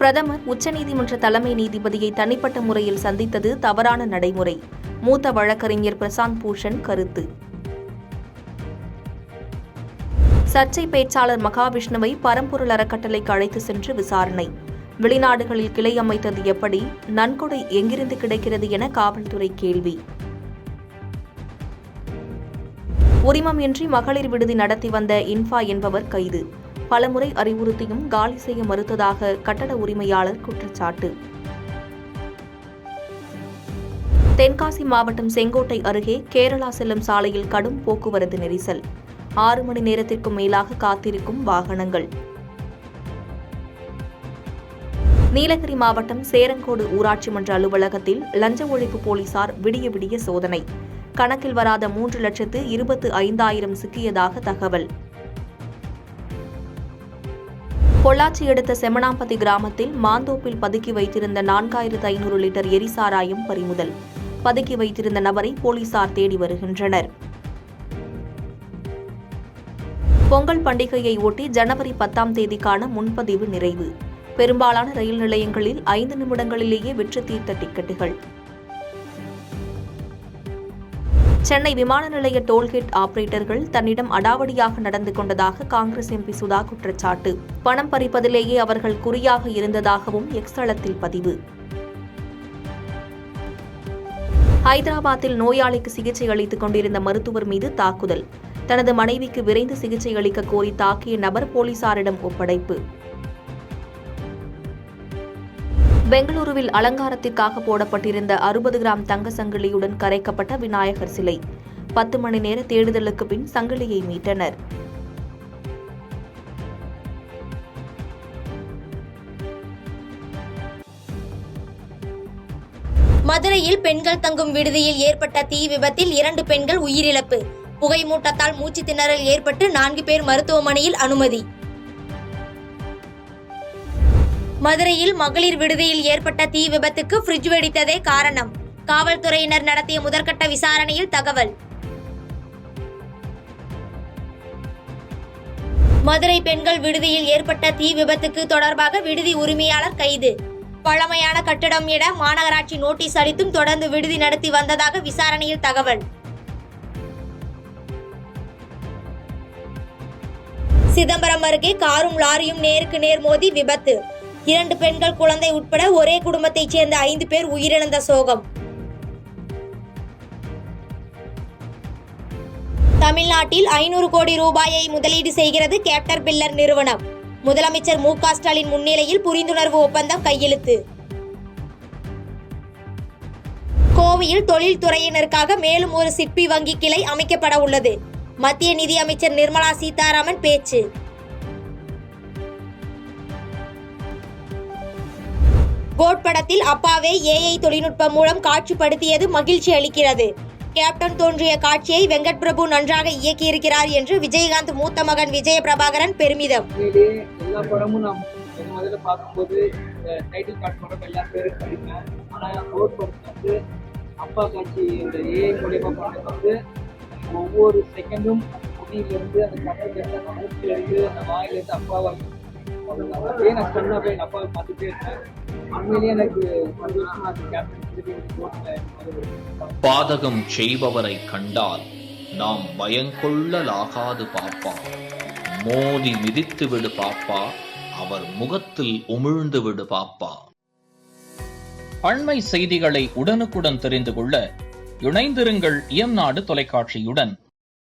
பிரதமர் உச்சநீதிமன்ற தலைமை நீதிபதியை தனிப்பட்ட முறையில் சந்தித்தது தவறான நடைமுறை. மூத்த வழக்கறிஞர் பிரசாந்த் பூஷன் கருத்து. சர்ச்சை பேச்சாளர் மகாவிஷ்ணுவை பரம்பொருள் அறக்கட்டளைக்கு அழைத்து சென்று விசாரணை. வெளிநாடுகளில் கிளை அமைத்தது எப்படி? நன்கொடை எங்கிருந்து கிடைக்கிறது என காவல்துறை கேள்வி. உரிமமின்றி மகளிர் விடுதி நடத்தி வந்த இன்ஃபா என்பவர் கைது. பலமுறை அறிவுறுத்தியும் காலி செய்ய மறுத்ததாக கட்டட உரிமையாளர் குற்றச்சாட்டு. தென்காசி மாவட்டம் செங்கோட்டை அருகே கேரளா செல்லும் சாலையில் கடும் போக்குவரத்து நெரிசல். 6 மணி நேரத்திற்கும் மேலாக காத்திருக்கும் வாகனங்கள். நீலகிரி மாவட்டம் சேரங்கோடு ஊராட்சி மன்ற அலுவலகத்தில் லஞ்ச ஒழிப்பு போலீசார் விடிய விடிய சோதனை. கணக்கில் வராத 3,25,000 சிக்கியதாக தகவல். பொள்ளாச்சி அடுத்த செமனாம்பதி கிராமத்தில் மாந்தோப்பில் பதுக்கி வைத்திருந்த 4,500 லிட்டர் எரிசாராயம் பறிமுதல். பதுக்கி வைத்திருந்த நபரை போலீசார் தேடி வருகின்றனர். பொங்கல் பண்டிகையை ஒட்டி ஜனவரி 10ஆம் தேதிக்கான முன்பதிவு நிறைவு. பெரும்பாலான ரயில் நிலையங்களில் 5 நிமிடங்களிலேயே விற்று தீர்த்த டிக்கெட்டுகள். சென்னை விமான நிலைய டோல்கேட் ஆபரேட்டர்கள் தன்னிடம் அடாவடியாக நடந்து கொண்டதாக காங்கிரஸ் எம்பி சுதா குற்றச்சாட்டு. பணம் பறிப்பதிலேயே அவர்கள் குறியாக இருந்ததாகவும் எக்ஸ் தளத்தில் பதிவு. ஹைதராபாத்தில் நோயாளிக்கு சிகிச்சை அளித்துக் கொண்டிருந்த மருத்துவர் மீது தாக்குதல். தனது மனைவிக்கு விரைந்து சிகிச்சை அளிக்க கோரி தாக்கிய நபர் போலீசாரிடம் ஒப்படைப்பு. பெங்களூருவில் அலங்காரத்திற்காக போடப்பட்டிருந்த 60 கிராம் தங்க சங்கிலியுடன் கரைக்கப்பட்ட விநாயகர் சிலை. 10 மணி நேர தேடுதலுக்கு பின் சங்கிலியை மீட்டனர். மதுரையில் பெண்கள் தங்கும் விடுதியில் ஏற்பட்ட தீ விபத்தில் 2 பெண்கள் உயிரிழப்பு. புகை மூட்டத்தால் மூச்சு திணறல் ஏற்பட்டு 4 பேர் மருத்துவமனையில் அனுமதி. மதுரையில் மகளிர் விடுதியில் ஏற்பட்ட தீ விபத்துக்கு ஃப்ரிட்ஜ் வெடித்ததே காரணம். காவல்துறையினர் நடத்திய முதற்கட்ட விசாரணையில் தகவல். மதுரை பெண்கள் விடுதியில் ஏற்பட்ட தீ விபத்துக்கு தொடர்பாக விடுதி உரிமையாளர் கைது. பழமையான கட்டடம் என மாநகராட்சி நோட்டீஸ் அளித்தும் தொடர்ந்து விடுதி நடத்தி வந்ததாக விசாரணையில் தகவல். சிதம்பரம் அருகே காரும் லாரியும் நேருக்கு நேர் மோதி விபத்து. 2 பெண்கள் குழந்தை உட்பட ஒரே குடும்பத்தைச் சேர்ந்த 5 பேர் உயிரிழந்த சோகம். தமிழ்நாட்டில் 500 கோடி ரூபாயை முதலீடு செய்கிறது கேப்டர் பில்லர் நிறுவனம். முதலமைச்சர் மு.க. ஸ்டாலின் முன்னிலையில் புரிந்துணர்வு ஒப்பந்தம் கையெழுத்து. கோவையில் தொழில்துறையினருக்காக மேலும் ஒரு சிட்பி வங்கி கிளை அமைக்கப்பட உள்ளது. மத்திய நிதி அமைச்சர் நிர்மலா சீதாராமன் பேச்சு. கோட் படத்தில் அப்பாவே ஏஐ தொழில்நுட்பம் மூலம் காட்சிப்படுத்தியது மகிழ்ச்சி அளிக்கிறது. கேப்டன் தோன்றிய காட்சியை வெங்கட் பிரபு நன்றாக இயக்கியிருக்கிறார் என்று விஜயகாந்த் மூத்த மகன் விஜய பிரபாகரன் பெருமிதம். எல்லா படமும் நான் முதல்ல பார்க்கும்போது டைட்டில் கார்டு படம் எல்லா பேரும் படிப்பேன். ஆனால் கோட் படத்துக்கு அப்பா காட்சி இந்த ஏஐ மூலியமா பண்ணுறது ஒவ்வொரு செகண்டும் முடியிலிருந்து அந்த கட்டை மூக்கிலிருந்து அந்த வாயிலிருந்து அப்பாவை அப்படியே நான் ஸ்டன்னா போய் எங்கள் அப்பாவை பார்த்துட்டே இருக்கேன். பாதகம் செய்பவரை கண்டால் நாம் பயங்கொள்ளலாகாது பாப்பா. மோதி மிதித்து விடு பாப்பா, அவர் முகத்தில் உமிழ்ந்து விடு பாப்பா. அண்மை செய்திகளை உடனுக்குடன் தெரிந்து கொள்ள இணைந்திருங்கள் இயம்நாடு தொலைக்காட்சியுடன்.